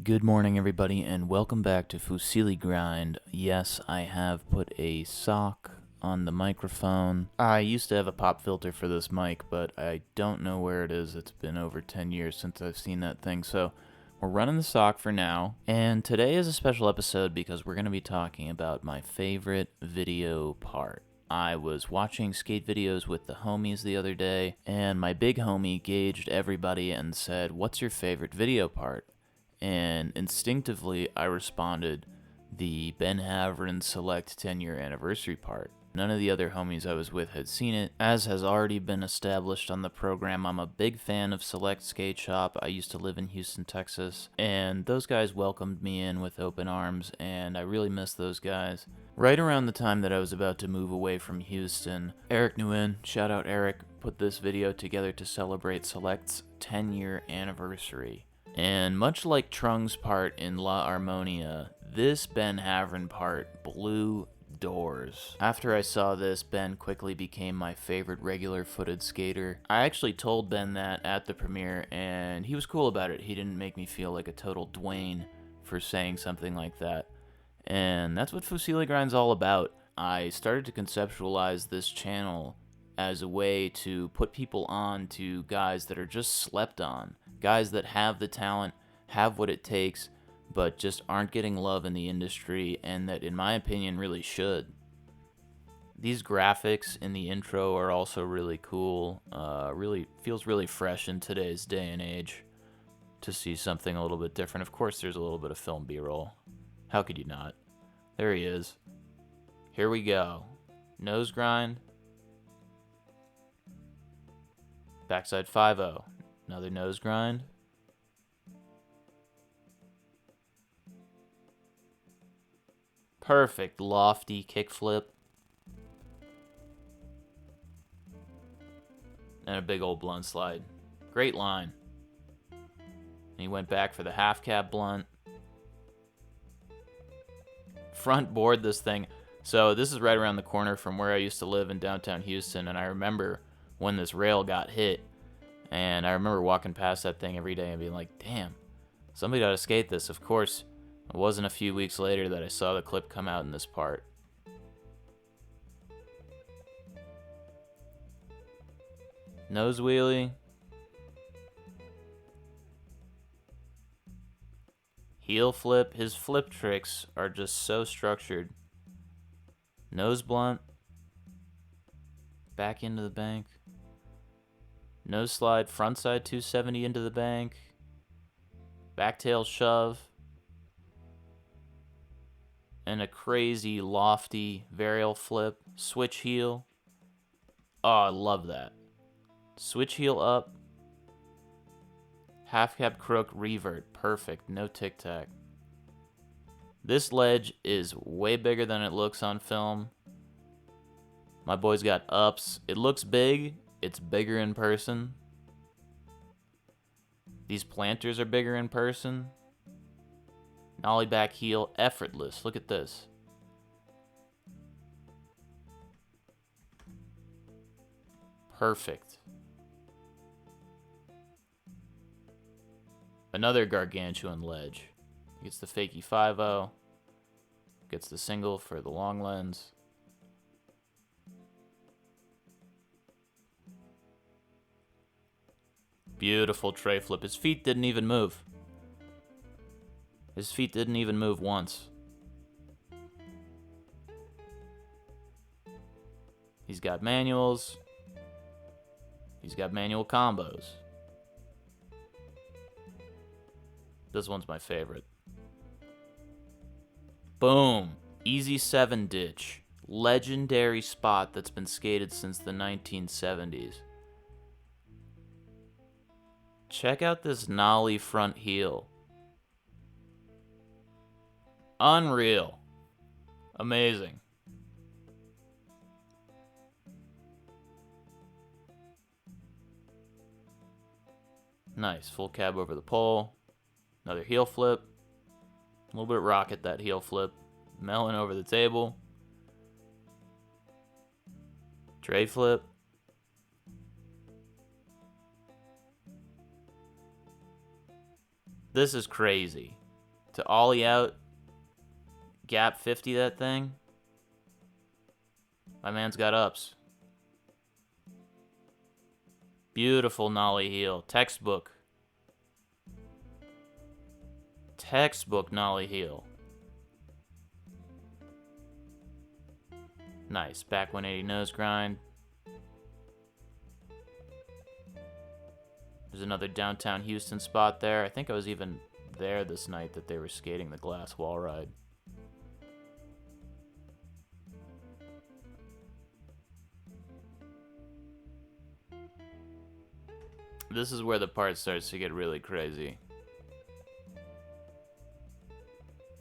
Good morning, everybody, and welcome back to Fusilli Grind. Yes, I have put a sock on the microphone. I used to have a pop filter for this mic, but I don't know where it is. It's been over 10 years since I've seen that thing, so we're running the sock for now. And today is a special episode because we're going to be talking about my favorite video part. I was watching skate videos with the homies the other day, and my big homie gauged everybody and said, "What's your favorite video part?" And instinctively, I responded, the Ben Havran Select 10-year anniversary part. None of the other homies I was with had seen it. As has already been established on the program, I'm a big fan of Select Skate Shop. I used to live in Houston, Texas, and those guys welcomed me in with open arms, and I really miss those guys. Right around the time that I was about to move away from Houston, Eric Nguyen, shout out Eric, put this video together to celebrate Select's 10-year anniversary. And much like Trung's part in La Harmonia, this Ben Havran part blew doors. After I saw this, Ben quickly became my favorite regular-footed skater. I actually told Ben that at the premiere, and he was cool about it. He didn't make me feel like a total Dwayne for saying something like that. And that's what Fusilli Grind's all about. I started to conceptualize this channel as a way to put people on to guys that are just slept on. Guys that have the talent, have what it takes, but just aren't getting love in the industry, and that, in my opinion, really should. These graphics in the intro are also really cool. Really feels really fresh in today's day and age to see something a little bit different. Of course, there's a little bit of film B-roll. How could you not? There he is. Here we go. Nose grind. Backside 5-0. Another nose grind. Perfect lofty kickflip. And a big old blunt slide. Great line. And he went back for the half cab blunt. Front board this thing. So this is right around the corner from where I used to live in downtown Houston, and I remember when this rail got hit. And I remember walking past that thing every day and being like, damn, somebody ought to skate this. Of course, it wasn't a few weeks later that I saw the clip come out in this part. Nose wheelie. Heel flip. His flip tricks are just so structured. Nose blunt. Back into the bank. Nose slide, frontside 270 into the bank. Backtail shove. And a crazy, lofty varial flip. Switch heel. Oh, I love that. Switch heel up. Half cab crook revert. Perfect. No tic-tac. This ledge is way bigger than it looks on film. My boy's got ups. It looks big. It's bigger in person. These planters are bigger in person. Nollie back heel, effortless. Look at this. Perfect. Another gargantuan ledge. Gets the fakie 5-0. Gets the single for the long lens. Beautiful tray flip. His feet didn't even move. His feet didn't even move once. He's got manuals. He's got manual combos. This one's my favorite. Boom. Easy 7 ditch. Legendary spot that's been skated since the 1970s. Check out this nollie front heel. Unreal. Amazing. Nice. Full cab over the pole. Another heel flip. A little bit rocket, that heel flip. Melon over the table. Tray flip. This is crazy. To ollie out, gap 50 that thing. My man's got ups. Beautiful nollie heel. Textbook. Textbook nollie heel. Nice. Back 180 nose grind. There's another downtown Houston spot there. I think I was even there this night that they were skating the glass wall ride. This is where the part starts to get really crazy.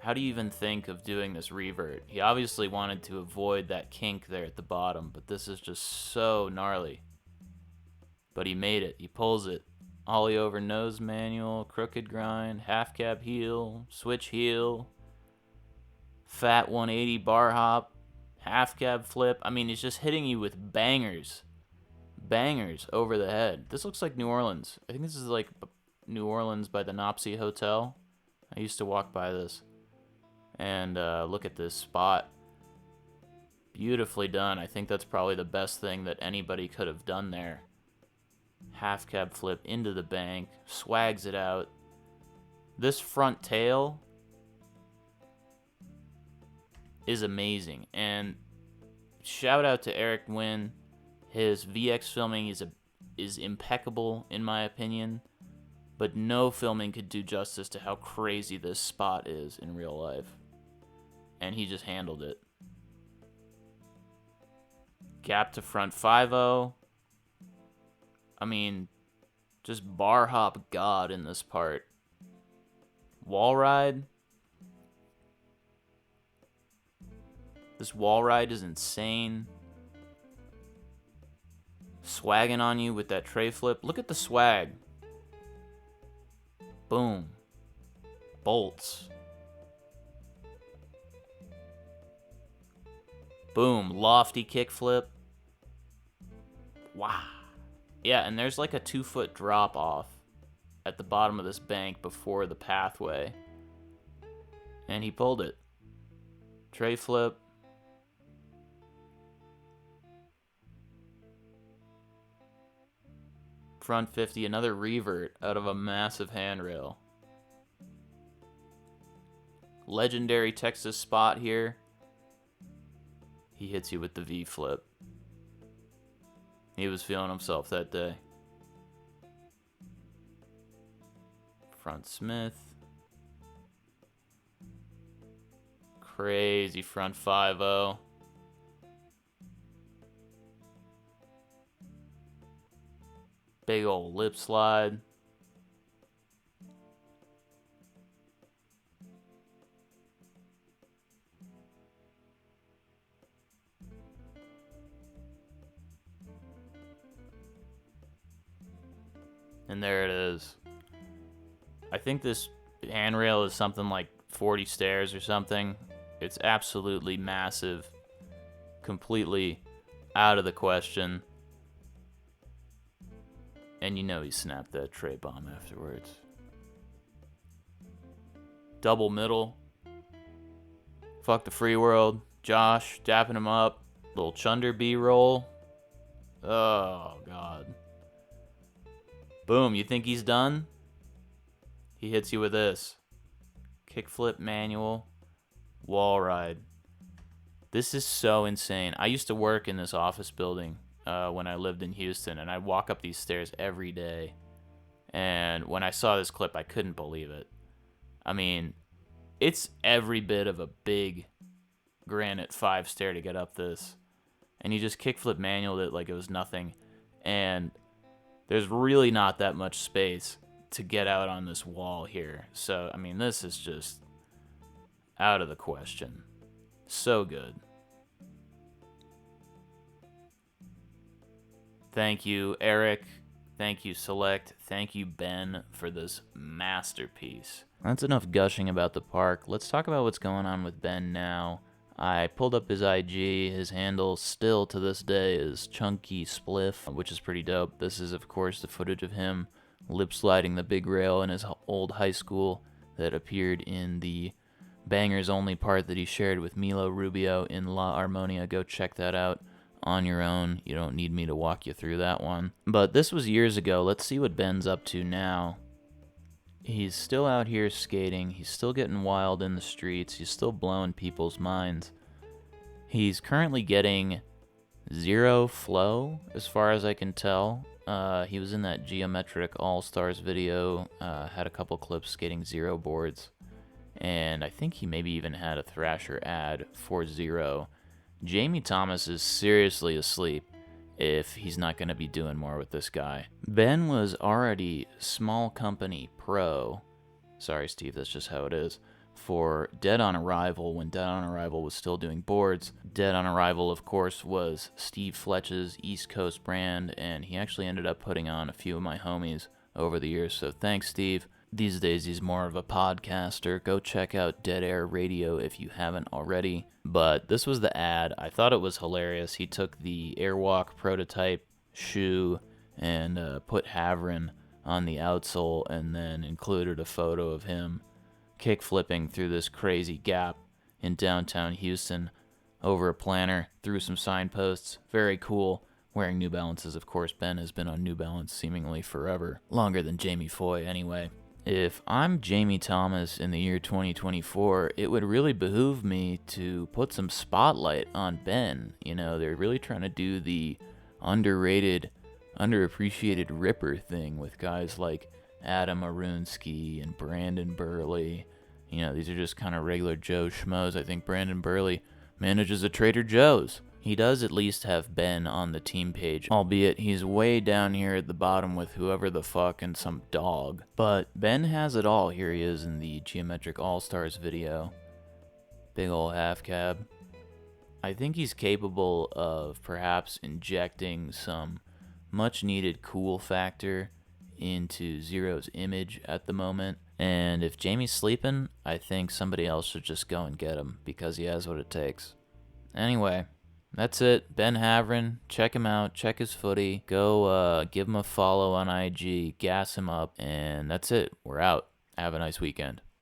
How do you even think of doing this revert? He obviously wanted to avoid that kink there at the bottom, but this is just so gnarly. But he made it. He pulls it. Ollie over nose manual, crooked grind, half cab heel, switch heel, fat 180 bar hop, half cab flip. I mean, he's just hitting you with bangers. Bangers over the head. This looks like New Orleans. I think this is like New Orleans by the Nopsey Hotel. I used to walk by this. And look at this spot. Beautifully done. I think that's probably the best thing that anybody could have done there. Half cab flip into the bank. Swags it out. This front tail is amazing. And shout out to Eric Nguyen. His VX filming is impeccable, in my opinion. But no filming could do justice to how crazy this spot is in real life. And he just handled it. Gap to front 5-0. I mean, just bar hop God in this part. Wall ride. This wall ride is insane. Swagging on you with that tray flip. Look at the swag. Boom. Bolts. Boom. Lofty kickflip. Wow. Yeah, and there's like a 2-foot drop off at the bottom of this bank before the pathway. And he pulled it. Tray flip. Front 50, another revert out of a massive handrail. Legendary Texas spot here. He hits you with the V-flip. He was feeling himself that day. Front Smith. Crazy front 5-0. Big old lip slide. And there it is. I think this handrail is something like 40 stairs or something. It's absolutely massive. Completely out of the question. And you know he snapped that tray bomb afterwards. Double middle. Fuck the free world. Josh dapping him up. Little Chunder B-roll. Oh, God. Boom, you think he's done? He hits you with this. Kickflip manual. Wall ride. This is so insane. I used to work in this office building when I lived in Houston, and I'd walk up these stairs every day. And when I saw this clip, I couldn't believe it. I mean, it's every bit of a big granite 5-stair to get up this. And he just kickflip manualed it like it was nothing. And there's really not that much space to get out on this wall here. So, I mean, this is just out of the question. So good. Thank you, Eric. Thank you, Select. Thank you, Ben, for this masterpiece. That's enough gushing about the park. Let's talk about what's going on with Ben now. I pulled up his IG. His handle still to this day is Chunky Spliff, which is pretty dope. This is, of course, the footage of him lip sliding the big rail in his old high school that appeared in the Bangers Only part that he shared with Milo Rubio in La Armonia. Go check that out on your own. You don't need me to walk you through that one. But this was years ago. Let's see what Ben's up to now. He's still out here skating. He's still getting wild in the streets. He's still blowing people's minds. He's currently getting 0 flow, as far as I can tell. He was in that Geometric All-Stars video, had a couple clips skating 0 boards, and I think he maybe even had a Thrasher ad for 0. Jamie Thomas is seriously asleep if he's not going to be doing more with this guy. Ben was already small company pro, sorry Steve, that's just how it is, for Dead on Arrival when Dead on Arrival was still doing boards. Dead on Arrival, of course, was Steve Fletch's East Coast brand, and he actually ended up putting on a few of my homies over the years, so thanks, Steve. These days he's more of a podcaster. Go check out Dead Air Radio if you haven't already. But this was the ad. I thought it was hilarious. He took the Airwalk prototype shoe and put Havran on the outsole and then included a photo of him kick-flipping through this crazy gap in downtown Houston over a planter, through some signposts. Very cool. Wearing New Balances, of course. Ben has been on New Balance seemingly forever. Longer than Jamie Foy, anyway. If I'm Jamie Thomas in the year 2024, it would really behoove me to put some spotlight on Ben. You know, they're really trying to do the underrated, underappreciated Ripper thing with guys like Adam Arunsky and Brandon Burley. You know, these are just kind of regular Joe schmoes. I think Brandon Burley manages a Trader Joe's. He does at least have Ben on the team page, albeit he's way down here at the bottom with whoever the fuck and some dog. But Ben has it all. Here he is in the Geometric All-Stars video. Big ol' half cab. I think he's capable of perhaps injecting some much needed cool factor into Zero's image at the moment. And if Jamie's sleeping, I think somebody else should just go and get him because he has what it takes. Anyway, that's it. Ben Havran, check him out, check his footy, go give him a follow on IG, gas him up, and that's it. We're out. Have a nice weekend.